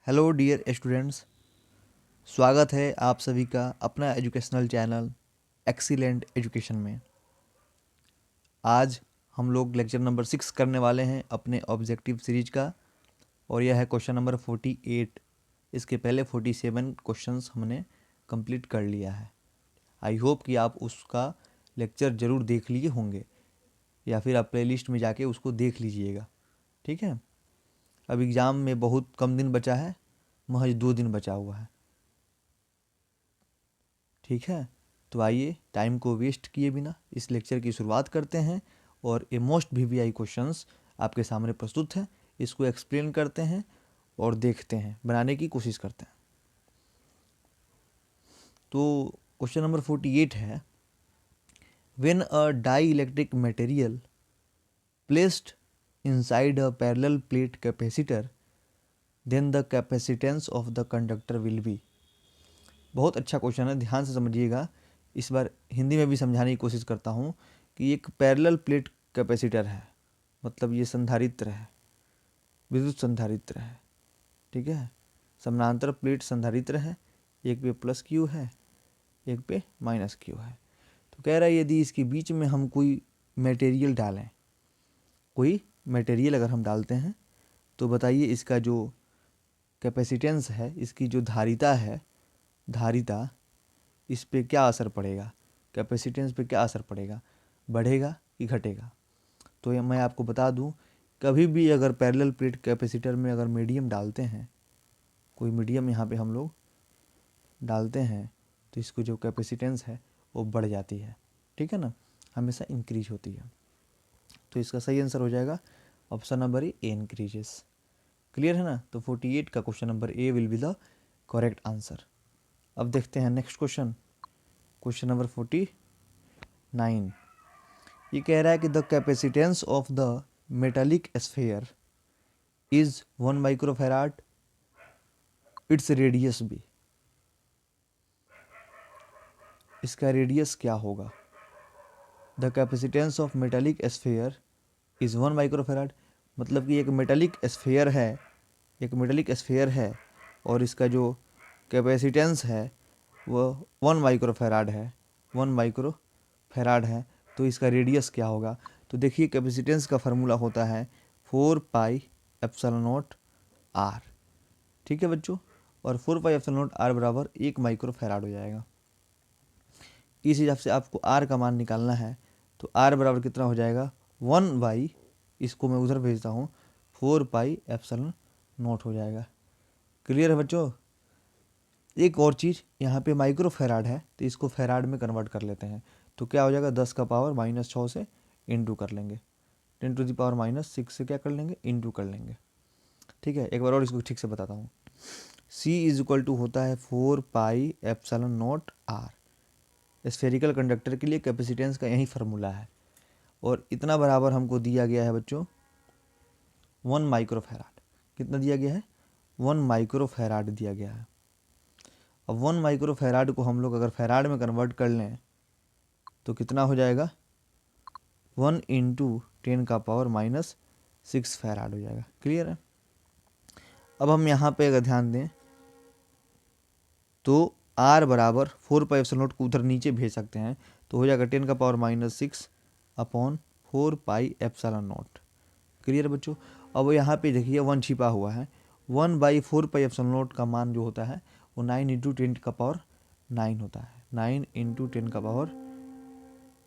Hello dear students, स्वागत है आप सभी का अपना एजुकेशनल चैनल एक्सीलेंट एजुकेशन में। आज हम लोग लेक्चर नंबर 6 करने वाले हैं अपने ऑब्जेक्टिव सीरीज का, और यह है क्वेश्चन नंबर 48। इसके पहले 47 क्वेश्चंस हमने कंप्लीट कर लिया है। आई होप कि आप उसका लेक्चर ज़रूर देख लिए होंगे, या फिर आप प्लेलिस्ट में जाके उसको देख लीजिएगा। ठीक है, अब एग्ज़ाम में बहुत कम दिन बचा है, महज 2 दिन बचा हुआ है। ठीक है, तो आइए टाइम को वेस्ट किए बिना इस लेक्चर की शुरुआत करते हैं, और ये मोस्ट वीवीआई क्वेश्चंस आपके सामने प्रस्तुत हैं। इसको एक्सप्लेन करते हैं और देखते हैं, बनाने की कोशिश करते हैं। तो क्वेश्चन नंबर 48 है, when a dielectric material placed inside a parallel plate capacitor then the capacitance of the conductor will be. बहुत अच्छा क्वेश्चन है, ध्यान से समझिएगा। इस बार हिंदी में भी समझाने की कोशिश करता हूँ कि एक पैरेलल प्लेट कैपेसिटर है, मतलब ये संधारित्र है, विद्युत संधारित्र है। ठीक है, समानांतर प्लेट संधारित्र है, एक पे प्लस क्यू है, एक पे माइनस क्यू है। तो कह रहा है यदि इसके बीच में हम कोई मटेरियल डालें, कोई मटेरियल अगर हम डालते हैं, तो बताइए इसका जो कैपेसिटेंस है, इसकी जो धारिता है, धारिता, इस पे क्या असर पड़ेगा, कैपेसिटेंस पे क्या असर पड़ेगा, बढ़ेगा कि घटेगा। तो ये मैं आपको बता दूं, कभी भी अगर पैरेलल प्लेट कैपेसिटर में अगर मीडियम डालते हैं, कोई मीडियम यहाँ पे हम लोग डालते हैं, तो इसको जो कैपेसिटेंस है वो बढ़ जाती है। ठीक है ना, हमेशा इंक्रीज होती है। तो इसका सही आंसर हो जाएगा option number A, increases. Clear है ना। तो 48 का question number A will be the correct answer. अब देखते हैं नेक्स्ट क्वेश्चन, क्वेश्चन नंबर 49। ये कह रहा है कि the capacitance of the metallic sphere is 1 microfarad, its radius भी। इसका रेडियस क्या होगा। The capacitance of metallic sphere is 1 microfarad, मतलब कि एक मेटालिक स्फेयर है, एक मेटालिक स्फेयर है, और इसका जो कैपेसिटेंस है वह 1 माइक्रोफैराड है, 1 माइक्रोफैराड है। तो इसका रेडियस क्या होगा। तो देखिए कैपेसिटेंस का फार्मूला होता है 4 पाई एप्सिलॉन नॉट आर। ठीक है बच्चों, और 4 पाई एप्सिलॉन नॉट आर बराबर 1 माइक्रोफैराड हो जाएगा। इस हिसाब से आपको आर का मान निकालना है, तो आर बराबर कितना हो जाएगा 1 बाई, इसको मैं उधर भेजता हूँ, 4 पाई एप्सिलॉन नॉट हो जाएगा। क्लियर है बच्चों। एक और चीज़, यहाँ पे माइक्रोफैराड है, तो इसको फैराड में कन्वर्ट कर लेते हैं। तो क्या हो जाएगा 10 का पावर -6 से इंटू कर लेंगे, 10 टू द पावर -6 से क्या कर लेंगे, इंटू कर लेंगे। ठीक है, एक बार और इसको ठीक से बताता हूँ। C इज इक्वल टू होता है 4 pi epsilon nought R. Spherical conductor के लिए कैपेसिटेंस का यही फार्मूला है, और इतना बराबर हमको दिया गया है बच्चों 1 माइक्रोफैराड। कितना दिया गया है, 1 माइक्रोफैराड दिया गया है। अब 1 माइक्रोफैराड को हम लोग अगर फैराड में कन्वर्ट कर लें, तो कितना हो जाएगा 1 इंटू 10 का पावर -6 फैराड हो जाएगा। क्लियर है। अब हम यहाँ पे अगर ध्यान दें, तो आर बराबर 4 पाई एप्सिलॉन नॉट को उधर नीचे भेज सकते हैं, तो हो जाएगा 10 का power -6 upon 4 pi epsilon not. Clear बच्चों। अब यहाँ पे देखिए 1 छिपा हुआ है, 1 बाई 4 पाई एप्सिलॉन नॉट का मान जो होता है वो 9 इंटू 10 का पावर 9 होता है, 9 इंटू 10 का पावर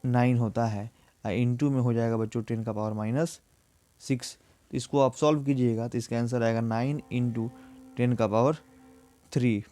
9 होता है। इंटू में हो जाएगा बच्चों 10 का पावर -6। तो इसको आप सॉल्व कीजिएगा, तो इसका आंसर आएगा 9 इंटू 10 का पावर 3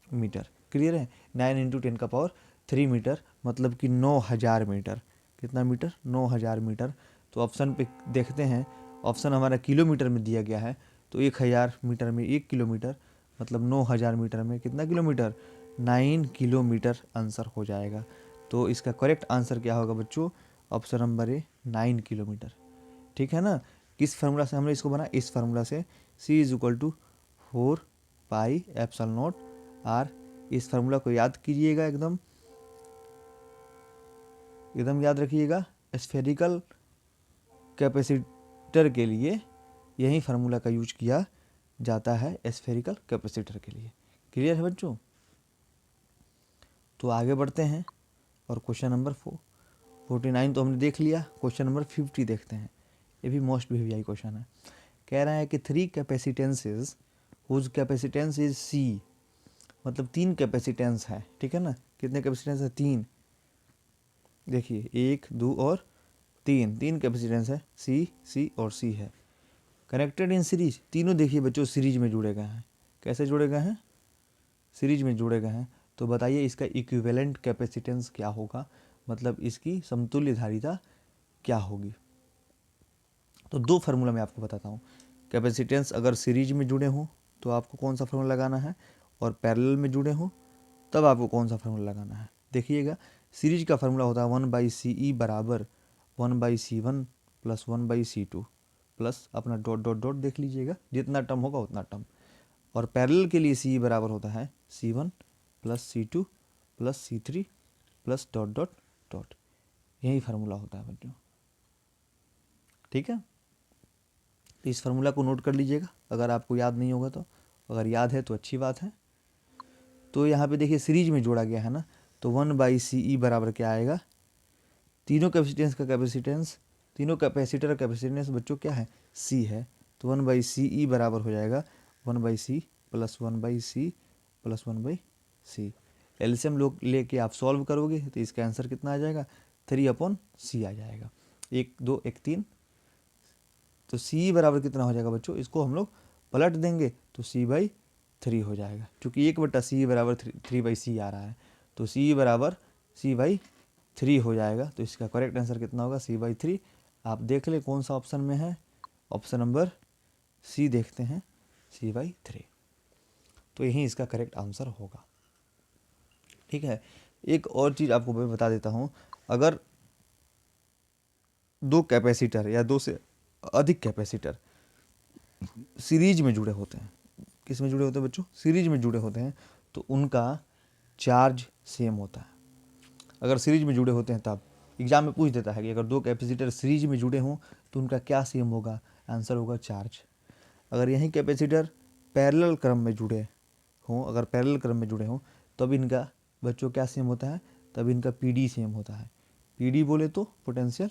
मीटर। क्लियर है, 9 इंटू 10 का पावर 3 मीटर, मतलब कि 9000 मीटर। कितना मीटर, 9000 मीटर। तो ऑप्शन पे देखते हैं, ऑप्शन हमारा किलोमीटर में दिया गया है, तो 1000 मीटर में 1 किलोमीटर, मतलब 9000 मीटर में कितना किलोमीटर, 9 किलोमीटर आंसर हो जाएगा। तो इसका करेक्ट आंसर क्या होगा बच्चों, ऑप्शन नंबर ए, 9 किलोमीटर। ठीक है ना। किस फार्मूला से हमने इसको बना, इस फार्मूला से, C is equal to 4 pi epsilon nought R. इस फार्मूला को याद कीजिएगा, एकदम एकदम याद रखिएगा। स्फेरिकल कैपेसिटर के लिए यही फार्मूला का यूज किया जाता है स्फेरिकल कैपेसिटर के लिए। क्लियर है बच्चों? तो आगे बढ़ते हैं और क्वेश्चन नंबर 49 तो हमने देख लिया। क्वेश्चन नंबर 50 देखते हैं। ये भी मोस्ट वीवीआई क्वेश्चन है। कह रहा है कि 3 कैपेसिटेंसेस हुज कैपेसिटेंस इज सी, मतलब 3 कैपेसिटेंस है, ठीक है ना। कितने कैपेसिटेंस है? 3। देखिए 1 2 और 3 कैपेसिटेंस है, सी और सी है। कनेक्टेड इन सीरीज, तीनों देखिए बच्चों सीरीज में जुड़े गए हैं। कैसे जुड़े गए हैं? सीरीज में जुड़े गए हैं। तो बताइए इसका इक्विवेलेंट कैपेसिटेंस क्या होगा, मतलब इसकी समतुल्य धारिता क्या होगी। तो 2 फार्मूला मैं आपको बताता हूँ। कैपेसिटेंस अगर सीरीज में जुड़े हों तो आपको कौन सा फार्मूला लगाना है, और पैरेलल में जुड़े हों तब आपको कौन सा फार्मूला लगाना है। देखिएगा सीरीज का फार्मूला होता है 1/CE बराबर 1/C1 प्लस 1/C2 प्लस अपना डॉट डॉट डॉट देख लीजिएगा, जितना टर्म होगा उतना टर्म। और पैरेलल के लिए CE बराबर होता है C1 plus C2 plus C3 plus dot dot dot. यही फार्मूला होता है बच्चों, ठीक है। तो इस फार्मूला को नोट कर लीजिएगा अगर आपको याद नहीं होगा तो, अगर याद है तो अच्छी बात है। तो यहाँ पे देखिए सीरीज में जोड़ा गया है ना, तो 1/CE बराबर क्या आएगा? तीनों कैपेसिटेंस का कैपेसिटेंस, तीनों कैपेसिटर का कैपेसिटेंस बच्चों क्या है? C है। तो 1/CE बराबर हो जाएगा 1/C plus 1/C plus 1/C। LCM लोग लेके आप सॉल्व करोगे तो इसका आंसर कितना आ जाएगा? 3/C आ जाएगा। 1 2 1 3। तो C बराबर कितना हो जाएगा बच्चों? इसको हम लोग पलट देंगे तो C/3 हो जाएगा, क्योंकि 1/C बराबर 3/C आ रहा है। तो C बराबर C/3 हो जाएगा। तो इसका करेक्ट आंसर कितना होगा? C/3। आप देख ले कौन सा ऑप्शन में है, ऑप्शन नंबर C देखते हैं, C/3। तो यही इसका करेक्ट आंसर होगा, ठीक है। एक और चीज़ आपको मैं बता देता हूँ, अगर 2 कैपेसिटर या 2 से अधिक कैपेसिटर सीरीज में जुड़े होते हैं, किस में जुड़े होते हैं बच्चों? सीरीज में जुड़े होते हैं, तो उनका चार्ज सेम होता है। अगर सीरीज में जुड़े होते हैं तब एग्जाम में पूछ देता है कि अगर 2 कैपेसिटर सीरीज में जुड़े हों तो उनका क्या सेम होगा? आंसर होगा चार्ज। अगर यही कैपेसिटर पैरेलल क्रम में जुड़े हों, अगर पैरेलल क्रम में जुड़े हों तब इनका बच्चों क्या सेम होता है? तब इनका PD सेम होता है। PD बोले तो पोटेंशियल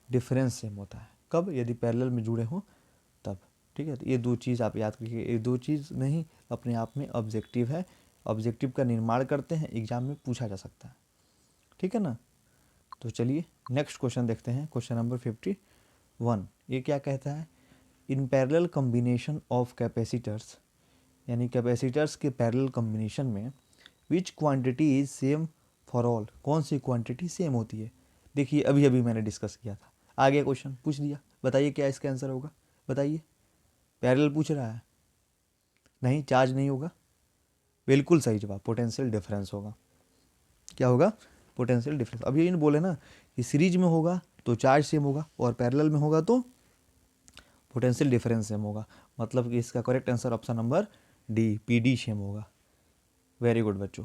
डिफरेंस सेम होता है। कब? यदि पैरेलल में जुड़े हों तब, ठीक है। तो ये 2 चीज़ आप याद रखिए। ये 2 चीज़ नहीं अपने आप में ऑब्जेक्टिव है, ऑब्जेक्टिव का निर्माण करते हैं, एग्जाम में पूछा जा सकता है, ठीक है ना। तो चलिए नेक्स्ट क्वेश्चन देखते हैं, क्वेश्चन नंबर 51। ये क्या कहता है? In parallel combination of capacitors, यानी कैपेसिटर्स के पैरेलल कॉम्बिनेशन में विच quantity is same for all, कौन सी क्वांटिटी सेम होती है? देखिए अभी अभी मैंने डिस्कस किया था, आगे क्वेश्चन पूछ दिया, बताइए क्या इसका आंसर होगा? बताइए। पैरेलल पूछ रहा है, नहीं चार्ज नहीं होगा, बिल्कुल सही जवाब, पोटेंशियल डिफरेंस होगा। क्या होगा? Potential difference. अब ये इन बोले ना कि सीरीज में होगा तो चार्ज सेम होगा और पैरेलल में होगा तो पोटेंशियल डिफरेंस सेम होगा, मतलब कि इसका correct answer option number D PD same होगा। वेरी गुड बच्चों।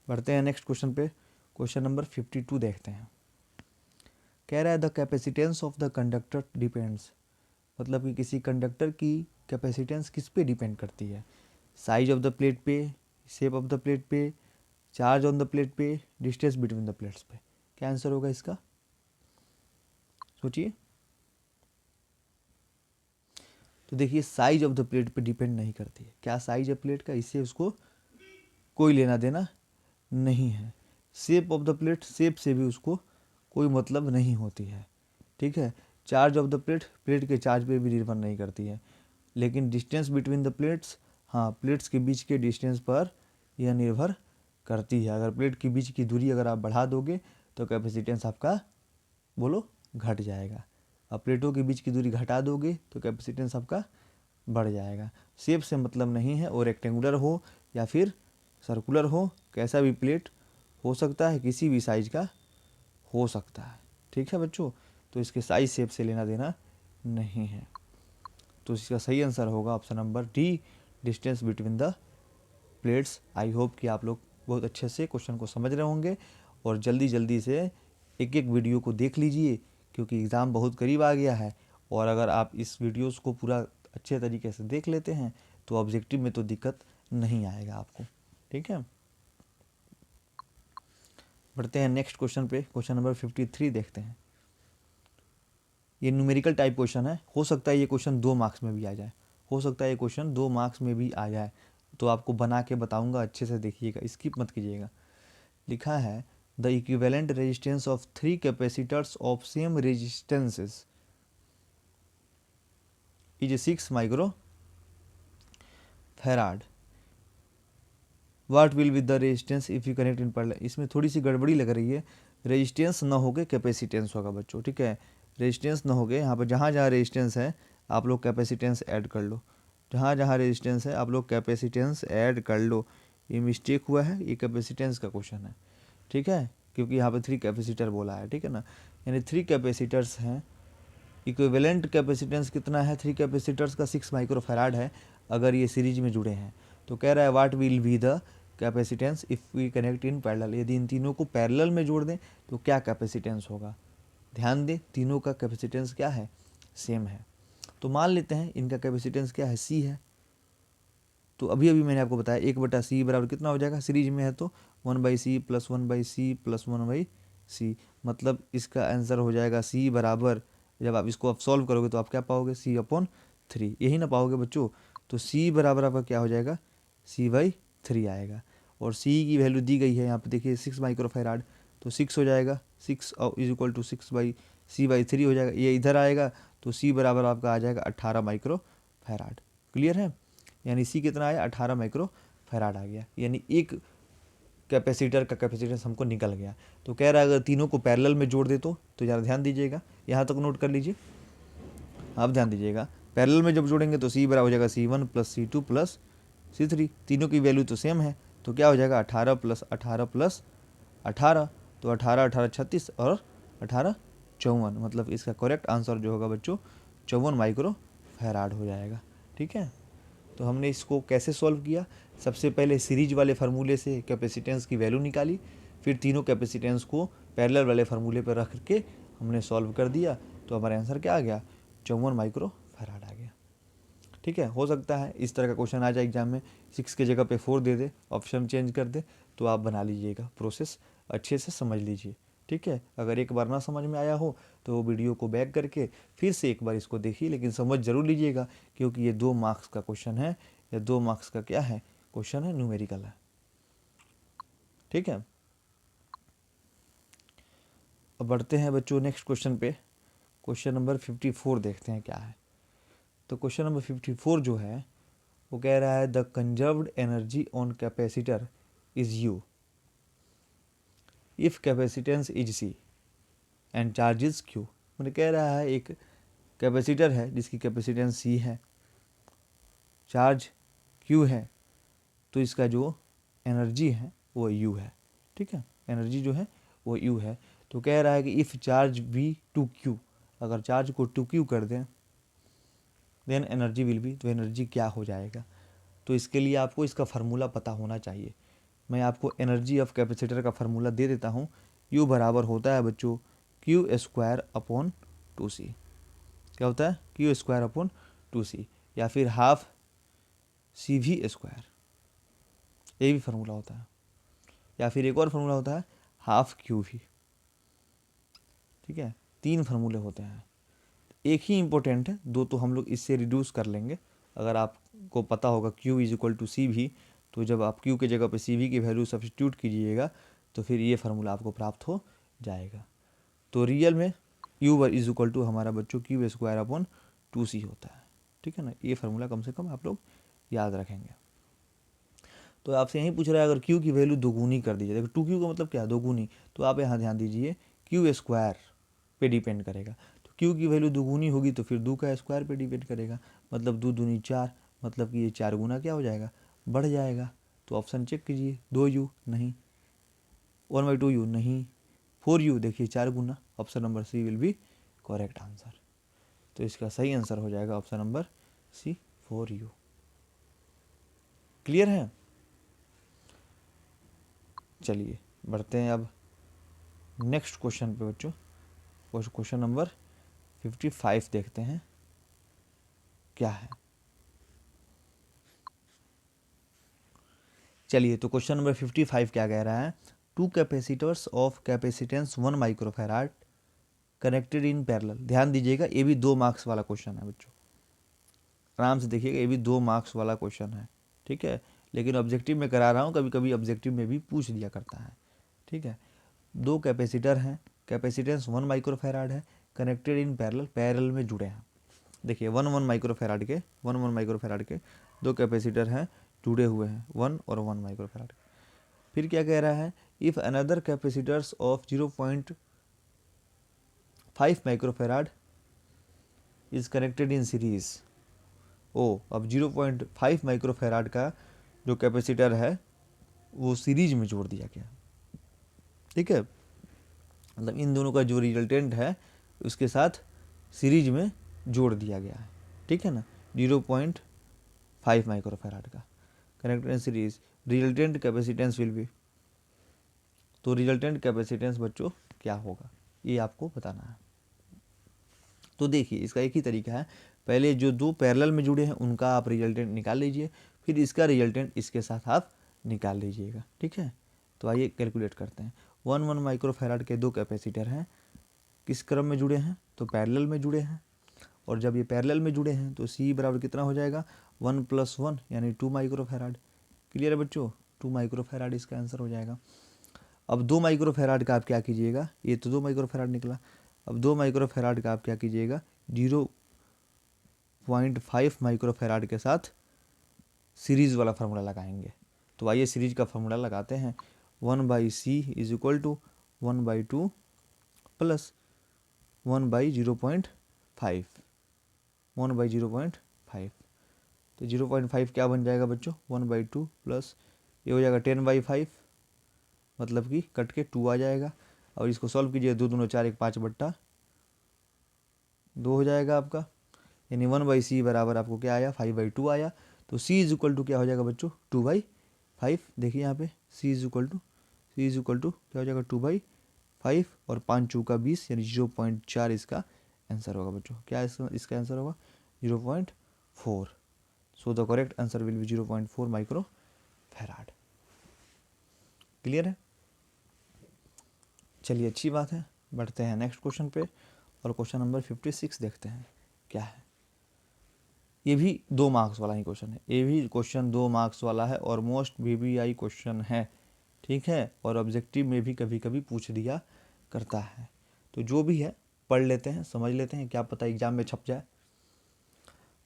बढ़ते हैं नेक्स्ट क्वेश्चन पे, क्वेश्चन नंबर 52 देखते हैं। कह रहा है the capacitance of the conductor depends, मतलब कि किसी कंडक्टर की कैपेसिटेंस किस पे डिपेंड करती है? साइज ऑफ द प्लेट पे, शेप ऑफ द प्लेट पे, चार्ज ऑन द प्लेट पे, डिस्टेंस बिटवीन द प्लेट्स पे। क्या आंसर होगा इसका? सोचिए। तो देखिए साइज ऑफ द प्लेट पे डिपेंड नहीं करती है। क्या साइज है प्लेट का, इससे उसको कोई लेना देना नहीं है। Shape of the plate, shape से भी उसको कोई मतलब नहीं होती है, ठीक है। Charge of the plate, plate के चार्ज पे भी निर्भर नहीं करती है। लेकिन डिस्टेंस बिटवीन द प्लेट्स, हाँ प्लेट्स के बीच के डिस्टेंस पर यह निर्भर करती है। अगर प्लेट के बीच की दूरी अगर आप बढ़ा दोगे तो कैपेसिटेंस आपका बोलो घट जाएगा। अब प्लेटों के बीच की दूरी घटा दोगे तो कैपेसिटेंस आपका बढ़ जाएगा। शेप से मतलब नहीं है, और रेक्टेंगुलर हो या फिर सर्कुलर हो, कैसा भी प्लेट हो सकता है, किसी भी साइज का हो सकता है, ठीक है बच्चों। तो इसके साइज शेप से लेना देना नहीं है। तो इसका सही आंसर होगा option number D distance between the plates. I hope कि आप लोग बहुत अच्छे से क्वेश्चन को समझ रहे होंगे और जल्दी जल्दी से एक एक वीडियो को देख लीजिए, क्योंकि एग्ज़ाम बहुत करीब आ गया है और अगर आप इस वीडियोस को पूरा अच्छे तरीके से देख लेते हैं तो ऑब्जेक्टिव में तो दिक्कत नहीं आएगा आपको। ठीक है, बढ़ते हैं नेक्स्ट क्वेश्चन पे। क्वेश्चन नंबर 53 देखते हैं। ये न्यूमेरिकल टाइप क्वेश्चन है, हो सकता है ये क्वेश्चन 2 मार्क्स में भी आ जाए, हो सकता है ये क्वेश्चन 2 मार्क्स में भी आ जाए, तो आपको बना के बताऊंगा, अच्छे से देखिएगा, स्किप मत कीजिएगा। लिखा है the equivalent resistance of 3 capacitors of same resistances is 6 micro farad, what will be the resistance if you connect in parallel. इसमें थोड़ी सी गड़बड़ी लग रही है, रेजिस्टेंस ना हो के कैपेसिटेंस होगा बच्चों। ठीक है, रेजिस्टेंस ना हो गए, यहाँ पर जहाँ जहाँ रेजिस्टेंस है आप लोग कैपेसिटेंस ऐड कर लो, जहाँ जहाँ रेजिस्टेंस है आप लोग कैपेसिटेंस ऐड कर लो। ये मिस्टेक हुआ है, ये कैपेसिटेंस का क्वेश्चन है। ठीक है, क्योंकि यहाँ पे 3 कैपेसिटर बोला है। ठीक है ना, यानी 3 कैपेसिटर्स हैं, इक्विवेलेंट कैपेसिटेंस कितना है 3 कैपेसिटर्स का, 6 माइक्रोफैराड है अगर ये सीरीज में जुड़े हैं। तो कह रहा है what will be the capacitance if we connect in parallel, यदि इन तीनों को पैरेलल में जोड़ दें तो क्या कैपेसिटेंस होगा। ध्यान दें, तीनों का कैपेसिटेंस क्या है, सेम है। तो मान लेते हैं इनका कैपेसिटेंस क्या है, सी है। तो अभी अभी मैंने आपको बताया 1/c बराबर कितना हो जाएगा, सीरीज में है तो 1/c plus 1/c plus 1/c, मतलब इसका आंसर हो जाएगा c बराबर, जब आप इसको आप सॉल्व करोगे तो आप क्या पाओगे, c/3, यही ना पाओगे बच्चों। तो c बराबर आपका क्या हो जाएगा, c/3 आएगा। और c की वैल्यू दी गई है यहाँ पे देखिए 6 माइक्रोफैराड, तो 6 हो जाएगा, 6 इज इक्वल टू 6/c/3 हो जाएगा, ये इधर आएगा तो c बराबर आपका आ जाएगा 18 माइक्रोफैराड। क्लियर है, यानी सी कितना आया, 18 माइक्रो फैराड आ गया, यानी एक कैपेसिटर का कैपेसिटेंस हमको निकल गया। तो कह रहा है अगर तीनों को पैरेलल में जोड़ दे तो ज़रा ध्यान दीजिएगा, यहाँ तक नोट कर लीजिए, आप ध्यान दीजिएगा। पैरेलल में जब जोड़ेंगे तो सी बराबर हो जाएगा C1 plus C2 plus C3, तीनों की वैल्यू तो सेम है, तो क्या हो जाएगा 18 प्लस 18 प्लस 18, तो 18 18 36 और 18 54, मतलब इसका करेक्ट आंसर जो होगा बच्चों 54 माइक्रो फैराड हो जाएगा। ठीक है, तो हमने इसको कैसे सॉल्व किया, सबसे पहले सीरीज वाले फार्मूले से कैपेसिटेंस की वैल्यू निकाली, फिर तीनों कैपेसिटेंस को पैरेलल वाले फार्मूले पर रख के हमने सॉल्व कर दिया, तो हमारा आंसर क्या आ गया, 54 माइक्रो फैराड आ गया। ठीक है, हो सकता है इस तरह का क्वेश्चन आ जाए एग्जाम में, 6 के जगह पे 4 दे दे, ऑप्शन चेंज कर दे, तो आप बना लीजिएगा, प्रोसेस अच्छे से समझ लीजिए। ठीक है, अगर एक बार ना समझ में आया हो तो वीडियो को बैक करके फिर से एक बार इसको देखिए, लेकिन समझ जरूर लीजिएगा, क्योंकि ये 2 मार्क्स का क्वेश्चन है, या 2 मार्क्स का क्या है क्वेश्चन है, न्यूमेरिकल है। ठीक है, अब बढ़ते हैं बच्चों नेक्स्ट क्वेश्चन पे। क्वेश्चन नंबर 54 देखते हैं क्या है। तो क्वेश्चन नंबर 54 जो है वो कह रहा है the conserved energy on capacitor is U if capacitance is C and charges Q. मैंने कह रहा है एक कैपेसिटर है जिसकी कैपेसिटेंस सी है, चार्ज क्यू है, तो इसका जो एनर्जी है वो यू है। ठीक है, एनर्जी जो है वो यू है। तो कह रहा है कि if charge we two Q, अगर चार्ज को टू क्यू कर दें देन एनर्जी विल बी, तो एनर्जी क्या हो जाएगा। तो इसके लिए आपको इसका फार्मूला पता होना चाहिए। मैं आपको एनर्जी ऑफ कैपेसिटर का फार्मूला दे देता हूँ। यू बराबर होता है बच्चों Q²/2C। क्या होता है, Q²/2C, या फिर हाफ CV², ये भी फार्मूला होता है, या फिर एक और फार्मूला होता है हाफ QV। ठीक है, 3 फार्मूले होते हैं, एक ही इंपॉर्टेंट है, 2 तो हम लोग इससे रिड्यूस कर लेंगे। अगर आपको पता होगा Q=CV, तो जब आप Q के जगह पे CV की वैल्यू सब्स्टिट्यूट कीजिएगा तो फिर ये फार्मूला आपको प्राप्त हो जाएगा। तो रियल में U= हमारा बच्चों Q²/2C होता है। ठीक है ना, ये फार्मूला कम से कम आप लोग याद रखेंगे। तो आपसे यही पूछ रहा है अगर Q की वैल्यू दोगुनी कर दीजिए, देखो 2Q का मतलब क्या है, दोगुनी, तो आप यहाँ ध्यान दीजिए Q² पे डिपेंड करेगा। तो Q की वैल्यू दोगुनी होगी तो फिर 2 का स्क्वायर पे डिपेंड करेगा, मतलब 2 दूनी 4, मतलब कि ये 4 गुना क्या हो जाएगा, बढ़ जाएगा। तो ऑप्शन चेक कीजिए, 2U नहीं, 1/2U नहीं, 4U देखिए 4 गुना, option number C will be correct answer. तो इसका सही आंसर हो जाएगा ऑप्शन नंबर सी, 4U। क्लियर है, चलिए बढ़ते हैं अब नेक्स्ट क्वेश्चन पे बच्चों। क्वेश्चन नंबर 55 देखते हैं क्या है। चलिए, तो क्वेश्चन नंबर 55 क्या कह रहा है, two capacitors of capacitance 1 microfarad connected in parallel. ध्यान दीजिएगा, ये भी 2 मार्क्स वाला क्वेश्चन है बच्चों, आराम से देखिएगा, ये भी 2 मार्क्स वाला क्वेश्चन है, ठीक है। लेकिन ऑब्जेक्टिव में करा रहा हूँ, कभी कभी ऑब्जेक्टिव में भी पूछ दिया करता है, ठीक है। 2 कैपेसिटर हैं, कैपेसिटेंस 1 माइक्रोफैराड है, कनेक्टेड इन पैरेलल, पैरेलल में जुड़े हैं। देखिए 1 माइक्रोफैराड के 1 माइक्रोफैराड के 2 कैपेसिटर हैं, जुड़े हुए हैं 1 और 1 माइक्रोफैराड। फिर क्या कह रहा है, if another capacitors of 0.5 microfarad is connected in series. अब 0.5 माइक्रोफैराड का जो कैपेसिटर है वो सीरीज में जोड़ दिया गया, ठीक है। मतलब इन दोनों का जो रिजल्टेंट है उसके साथ सीरीज में जोड़ दिया गया है, ठीक है ना। 0.5 माइक्रोफैराड का connected in series, resultant capacitance will be. तो रिजल्टेंट कैपेसिटेंस बच्चों क्या होगा, ये आपको बताना है। तो देखिए, इसका एक ही तरीका है, पहले जो 2 पैरेलल में जुड़े हैं उनका आप रिजल्टेंट निकाल लीजिए, फिर इसका रिजल्टेंट इसके साथ आप निकाल लीजिएगा, ठीक है। तो आइए कैलकुलेट करते हैं। 1 माइक्रोफैराड के 2 कैपेसिटर हैं, किस क्रम में जुड़े हैं, तो पैरेलल में जुड़े हैं। और जब ये पैरेलल में जुड़े हैं तो C बराबर कितना हो जाएगा, 1 + 1 यानी 2 माइक्रोफैराड। क्लियर है बच्चों, 2 माइक्रोफैराड इसका आंसर हो जाएगा। अब 2 माइक्रोफैराड का आप क्या कीजिएगा, ये तो 2 माइक्रोफैराड निकला, अब 2 माइक्रोफैराड का आप क्या कीजिएगा, 0.5 माइक्रोफैराड के साथ सीरीज़ वाला फार्मूला लगाएंगे। तो आइए सीरीज का फार्मूला लगाते हैं, 1/C is equal to 1/2 plus 1/0.5, 1/0.5। तो 0.5 क्या बन जाएगा बच्चों, 1/2 प्लस ये हो जाएगा 10/5, मतलब कि कट के 2 आ जाएगा। और इसको सॉल्व कीजिए, 2 दूनी 4, 1 5/2 हो जाएगा आपका, यानी 1/C बराबर आपको क्या आया, 5/2 आया। तो C इज इक्वल टू क्या हो जाएगा बच्चों, 2/5। देखिए यहाँ पे C इज इक्वल टू क्या हो जाएगा, 2/5 और 5 चौका 20 यानी 0.4 इसका आंसर होगा बच्चों। क्या इसका आंसर होगा, 0.4। So the correct answer will be 0.4 microfarad. Clear है। चलिए, अच्छी बात है, बढ़ते हैं नेक्स्ट क्वेश्चन पे, और क्वेश्चन नंबर 56 देखते हैं क्या है। ये भी 2 मार्क्स वाला ही क्वेश्चन है, ये भी क्वेश्चन 2 मार्क्स वाला है और मोस्ट VBI क्वेश्चन है, ठीक है। और ऑब्जेक्टिव में भी कभी कभी पूछ दिया करता है। तो जो भी है पढ़ लेते हैं, समझ लेते हैं, क्या पता एग्जाम में छप जाए।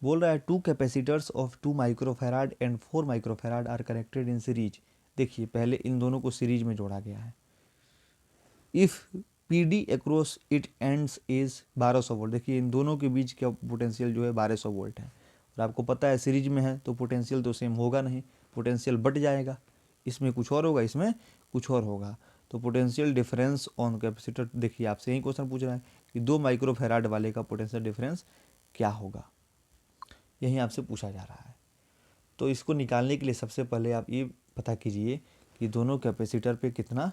बोल रहा है 2 capacitors of 2 microfarad and 4 microfarad are connected in series. देखिए, पहले इन दोनों को सीरीज में जोड़ा गया है। If PD across it ends is 1200 volt. देखिए, इन दोनों के बीच का पोटेंशियल जो है 1200 वोल्ट है, और आपको पता है सीरीज में है तो पोटेंशियल तो सेम होगा नहीं, पोटेंशियल बढ़ जाएगा, इसमें कुछ और होगा, इसमें कुछ और होगा। तो पोटेंशियल डिफरेंस ऑन कैपेसिटर, देखिए आपसे यही क्वेश्चन पूछ रहा है कि 2 माइक्रोफैराड वाले का पोटेंशियल डिफरेंस क्या होगा, यही आपसे पूछा जा रहा है। तो इसको निकालने के लिए सबसे पहले आप ये पता कीजिए कि दोनों कैपेसिटर पे कितना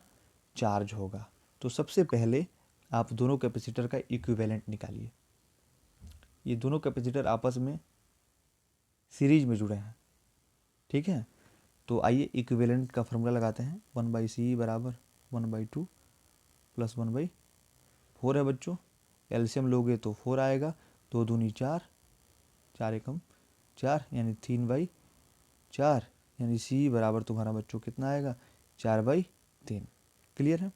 चार्ज होगा। तो सबसे पहले आप दोनों कैपेसिटर का इक्विवेलेंट निकालिए। ये दोनों कैपेसिटर आपस में सीरीज में जुड़े हैं, ठीक है। तो आइए इक्विवेलेंट का फार्मूला लगाते हैं, 1/C बराबर 1/2 प्लस 1/4 है बच्चों। एलसीएम लोगे तो 4 आएगा, 2 दूनी 4, 4 एकम 4 यानी 3/4, यानी C बराबर तुम्हारा बच्चों कितना आएगा, 4/3। क्लियर है।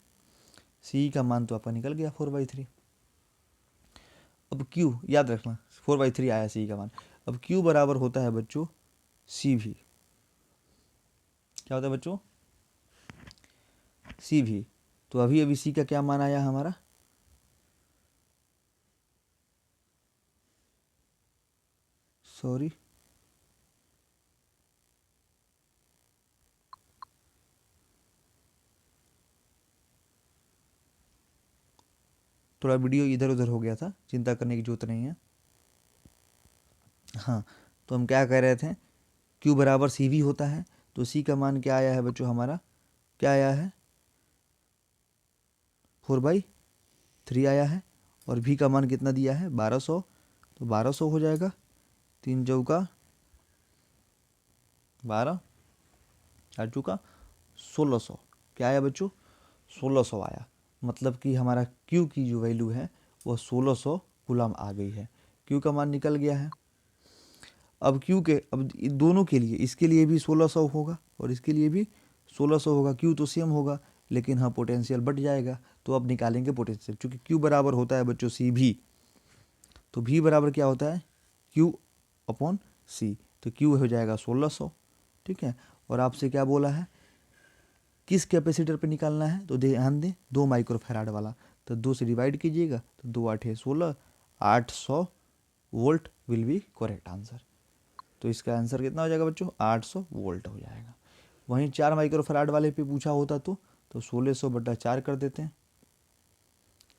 C का मान तो आपका निकल गया 4/3। अब Q याद रखना, 4/3 आया C का मान। अब Q बराबर होता है बच्चों CV। क्या होता है बच्चों, CV। तो अभी अभी C का क्या मान आया हमारा, सॉरी थोड़ा वीडियो इधर उधर हो गया था, चिंता करने की जरूरत नहीं है। हाँ, तो हम क्या कह रहे थे, Q बराबर CV होता है, तो C का मान क्या आया है बच्चों हमारा, क्या आया है, 4/3 आया है। और भी का मान कितना दिया है 1200, तो 1200 हो जाएगा, 3 चौका 12, 4 चौका 1600, क्या आया बच्चों 1600 आया। मतलब कि हमारा Q की जो वैल्यू है वो 1600 कूलम आ गई है, Q का मान निकल गया है। अब Q के अब दोनों के लिए, इसके लिए भी 1600 होगा और इसके लिए भी 1600 होगा, Q तो सेम होगा लेकिन हाँ पोटेंशियल बढ़ जाएगा। तो अब निकालेंगे पोटेंशियल, चूँकि Q बराबर होता है बच्चों सी भी, तो V बराबर क्या होता है Q अपॉन C, तो Q हो जाएगा 1600, ठीक है। और आपसे क्या बोला है किस कैपेसिटर पे निकालना है, तो ध्यान दें 2 माइक्रोफैराड वाला, तो 2 से डिवाइड कीजिएगा तो 2 8 16, 800 volt will be correct answer. तो इसका आंसर कितना हो जाएगा बच्चों 800 वोल्ट हो जाएगा। वहीं 4 माइक्रोफैराड वाले पे पूछा होता तो 1600/4 कर देते हैं,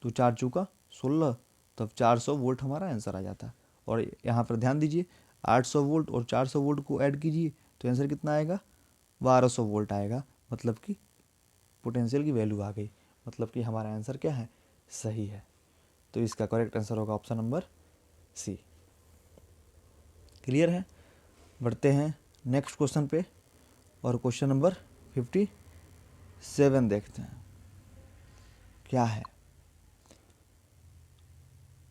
तो 4 चौका 16, तब 400 वोल्ट हमारा आंसर आ जाता है। और यहाँ पर ध्यान दीजिए 800 वोल्ट और 400 वोल्ट को ऐड कीजिए तो आंसर कितना आएगा 1200 वोल्ट आएगा। मतलब कि पोटेंशियल की वैल्यू आ गई, मतलब कि हमारा आंसर क्या है सही है। तो इसका करेक्ट आंसर होगा ऑप्शन नंबर सी। क्लियर है। बढ़ते हैं नेक्स्ट क्वेश्चन पे, और क्वेश्चन नंबर 57 देखते हैं क्या है।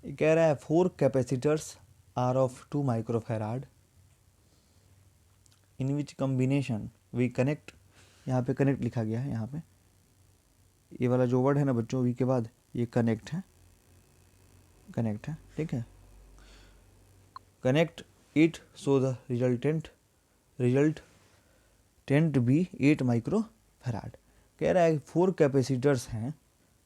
ये कह रहा है 4 capacitors are of 2 microfarad in which combination we connect, यहाँ पे कनेक्ट लिखा गया है, यहाँ पे ये वाला जो वर्ड है ना बच्चों वी के बाद ये कनेक्ट है, कनेक्ट है, ठीक है। Connect it so the resultant be 8 microfarad. कह रहा है 4 कैपेसिटर्स हैं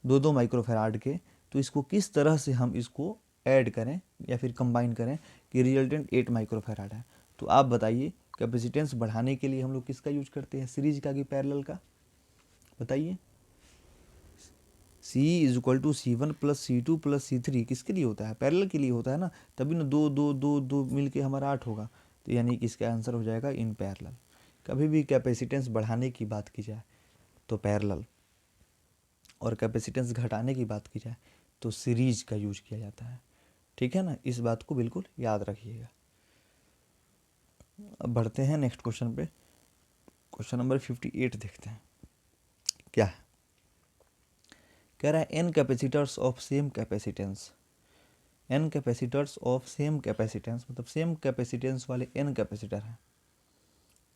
2-2 माइक्रोफैराड के, तो इसको किस तरह से हम इसको ऐड करें या फिर कंबाइन करें कि रिजल्टेंट 8 माइक्रोफैराड है। तो आप बताइए कैपेसिटेंस बढ़ाने के लिए हम लोग किसका यूज करते हैं, सीरीज का कि पैरेलल का, बताइए। C is equal to C1 plus C2 plus C3 किसके लिए होता है, पैरेलल के लिए होता है ना, तभी ना 2 2 2 2 मिल के हमारा 8 होगा। तो यानी कि इसका आंसर हो जाएगा इन पैरेलल। कभी भी कैपेसिटेंस बढ़ाने की बात की जाए तो पैरेलल, और कैपेसिटेंस घटाने की बात की जाए तो सीरीज का यूज किया जाता है, ठीक है ना, इस बात को बिल्कुल याद रखिएगा। अब बढ़ते हैं नेक्स्ट क्वेश्चन पे, क्वेश्चन नंबर 58 देखते हैं क्या है। कह रहा है N capacitors of same capacitance, N capacitors of same capacitance मतलब सेम कैपेसिटेंस वाले एन कैपेसिटर हैं,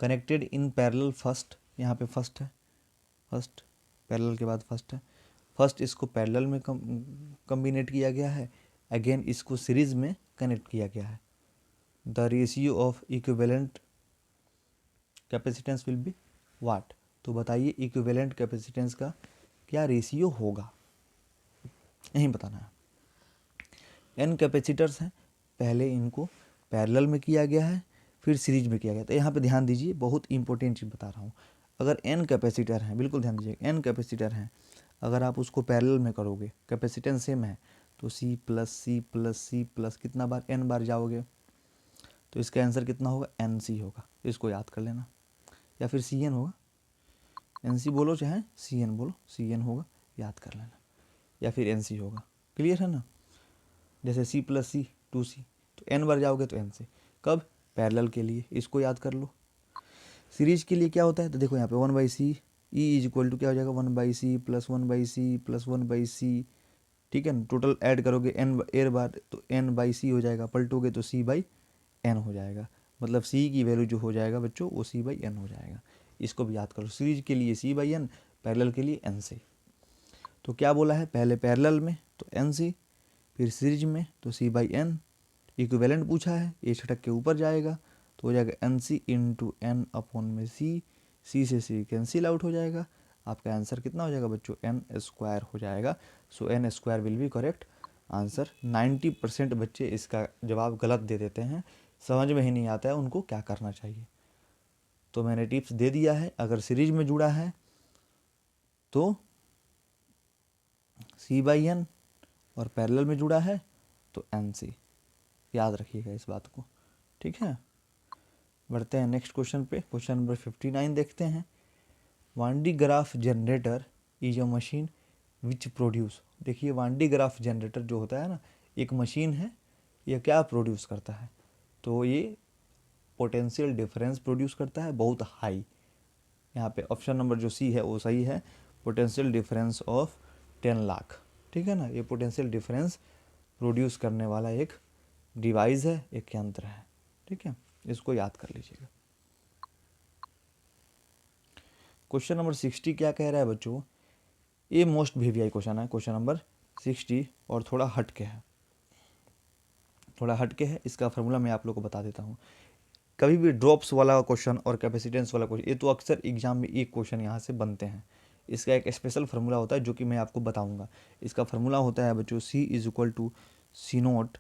कनेक्टेड इन पैरेलल फर्स्ट, यहाँ पे फर्स्ट है, फर्स्ट पैरेलल के बाद फर्स्ट है, फर्स्ट इसको पैरेलल में कम्बिनेट किया गया है, अगेन इसको सीरीज में कनेक्ट किया गया है। The ratio of equivalent capacitance will be what, तो बताइए इक्विवेलेंट कैपेसिटेंस का क्या रेशियो होगा, यही बताना है। एन कैपेसिटर्स हैं, पहले इनको पैरेलल में किया गया है फिर सीरीज में किया गया। तो यहाँ पे ध्यान दीजिए बहुत इंपॉर्टेंट चीज़ बता रहा हूँ। अगर एन कैपेसिटर हैं, बिल्कुल ध्यान दीजिए, एन कैपेसिटर हैं, अगर आप उसको पैरेलल में करोगे कैपेसिटेंस सेम है तो C plus C plus C plus कितना बार n बार जाओगे, तो इसका आंसर कितना होगा NC होगा, इसको याद कर लेना, या फिर CN होगा, NC बोलो चाहे CN बोलो, CN होगा याद कर लेना, या फिर NC होगा। क्लियर है ना, जैसे C प्लस सी 2C, तो n बार जाओगे तो NC। कब पैरेलल के लिए, इसको याद कर लो। सीरीज के लिए क्या होता है, तो देखो यहाँ पे 1/C E is equal to क्या हो जाएगा 1/C plus 1/C plus 1/C, ठीक है ना, टोटल ऐड करोगे n एर बार तो n/C हो जाएगा, पलटोगे तो C/n हो जाएगा, मतलब C की वैल्यू जो हो जाएगा बच्चों वो C/n हो जाएगा। इसको भी याद करो, सीरीज के लिए C/n, पैरेलल के लिए NC। तो क्या बोला है, पहले पैरेलल में तो NC, फिर सीरीज में तो C/n, इक्विवेलेंट पूछा है, ये छटक के ऊपर जाएगा तो हो जाएगा NC इंटू n अपॉन में C, C से C कैंसिल आउट हो जाएगा, आपका आंसर कितना हो जाएगा बच्चों n² हो जाएगा। सो n² will be correct answer. 90% बच्चे इसका जवाब गलत दे देते हैं, समझ में ही नहीं आता है उनको क्या करना चाहिए। तो मैंने टिप्स दे दिया है, अगर सीरीज में जुड़ा है तो C/n और पैरेलल में जुड़ा है तो NC, याद रखिएगा इस बात को, ठीक है। बढ़ते हैं नेक्स्ट क्वेश्चन पे, क्वेश्चन नंबर 59 देखते हैं। Van de Graaff generator is a machine which produce, देखिए वान डी ग्राफ जनरेटर जो होता है ना, एक मशीन है, ये क्या प्रोड्यूस करता है, तो ये पोटेंशियल डिफरेंस प्रोड्यूस करता है बहुत हाई। यहाँ पे ऑप्शन नंबर जो सी है वो सही है, पोटेंशियल डिफरेंस ऑफ 10 लाख। ठीक है ना, ये पोटेंशियल डिफरेंस प्रोड्यूस करने वाला एक डिवाइस है, एक यंत्र है। ठीक है, इसको याद कर लीजिएगा। क्वेश्चन नंबर 60 क्या कह रहा है बच्चों, ये मोस्ट वीवीआई क्वेश्चन है, क्वेश्चन नंबर 60, और थोड़ा हटके है, थोड़ा हटके है। इसका फार्मूला मैं आप लोग को बता देता हूँ। कभी भी ड्रॉप्स वाला क्वेश्चन और कैपेसिटेंस वाला क्वेश्चन, ये तो अक्सर एग्जाम में एक क्वेश्चन यहाँ से बनते हैं। इसका एक स्पेशल फार्मूला होता है जो कि मैं आपको बताऊंगा। इसका फार्मूला होता है बच्चों C is equal to C nought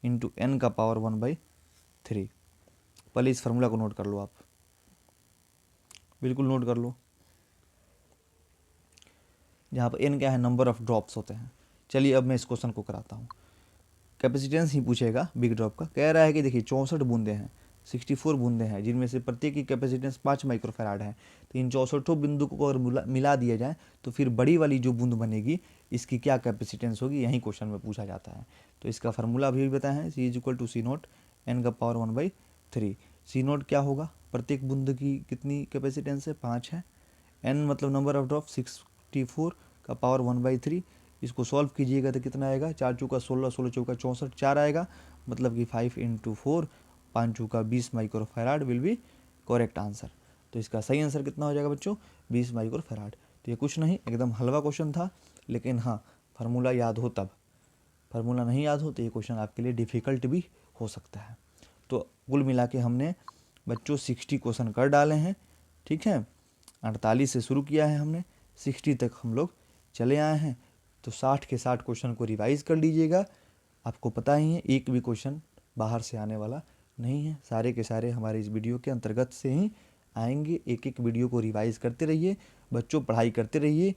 into N का पावर 1/3। पहले इस फार्मूला को नोट कर लो, आप बिल्कुल नोट कर लो। जहाँ पर एन क्या है, नंबर ऑफ ड्रॉप्स होते हैं। चलिए अब मैं इस क्वेश्चन को कराता हूँ। कैपेसिटेंस ही पूछेगा बिग ड्रॉप का। कह रहा है कि देखिए 64 बूंदे हैं, 64 बूंदे हैं, जिनमें से प्रत्येक की कैपेसिटेंस 5 माइक्रोफैराड है। तो इन 64 बिंदु को अगर मिला दिया जाए तो फिर बड़ी वाली जो बूंद बनेगी इसकी क्या कैपेसिटेंस होगी, यही क्वेश्चन में पूछा जाता है। तो इसका फार्मूला भी बताया है, C is equal to C nought N का पावर 1/3। सी नोट क्या होगा, प्रत्येक बूंद की कितनी कैपेसिटेंस है, 5 है। एन मतलब नंबर ऑफ ड्रॉप, 64 का पावर 1/3। इसको सॉल्व कीजिएगा तो कितना आएगा, 4 चौका 16, 16 चौका 64, 4 आएगा, मतलब कि 5 इंटू 4, 5 चौका 20 microfarad will be correct answer. तो इसका सही आंसर कितना हो जाएगा बच्चों, 20 माइक्रोफैराड। तो ये कुछ नहीं, एकदम हलवा क्वेश्चन था, लेकिन हाँ फार्मूला याद हो तब, फार्मूला नहीं याद हो तो ये क्वेश्चन आपके लिए डिफ़िकल्ट भी हो सकता है। तो कुल मिला के हमने बच्चों 60 क्वेश्चन कर डाले हैं। ठीक है, 48 से शुरू किया है हमने, 60 तक हम लोग चले आए हैं। तो 60 के 60 क्वेश्चन को रिवाइज कर लीजिएगा। आपको पता ही है एक भी क्वेश्चन बाहर से आने वाला नहीं है, सारे के सारे हमारे इस वीडियो के अंतर्गत से ही आएंगे। एक एक वीडियो को रिवाइज करते रहिए बच्चों, पढ़ाई करते रहिए।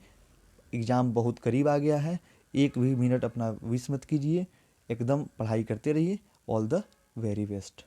एग्ज़ाम बहुत करीब आ गया है, एक भी मिनट अपना वेस्ट मत कीजिए, एकदम पढ़ाई करते रहिए। All the very best.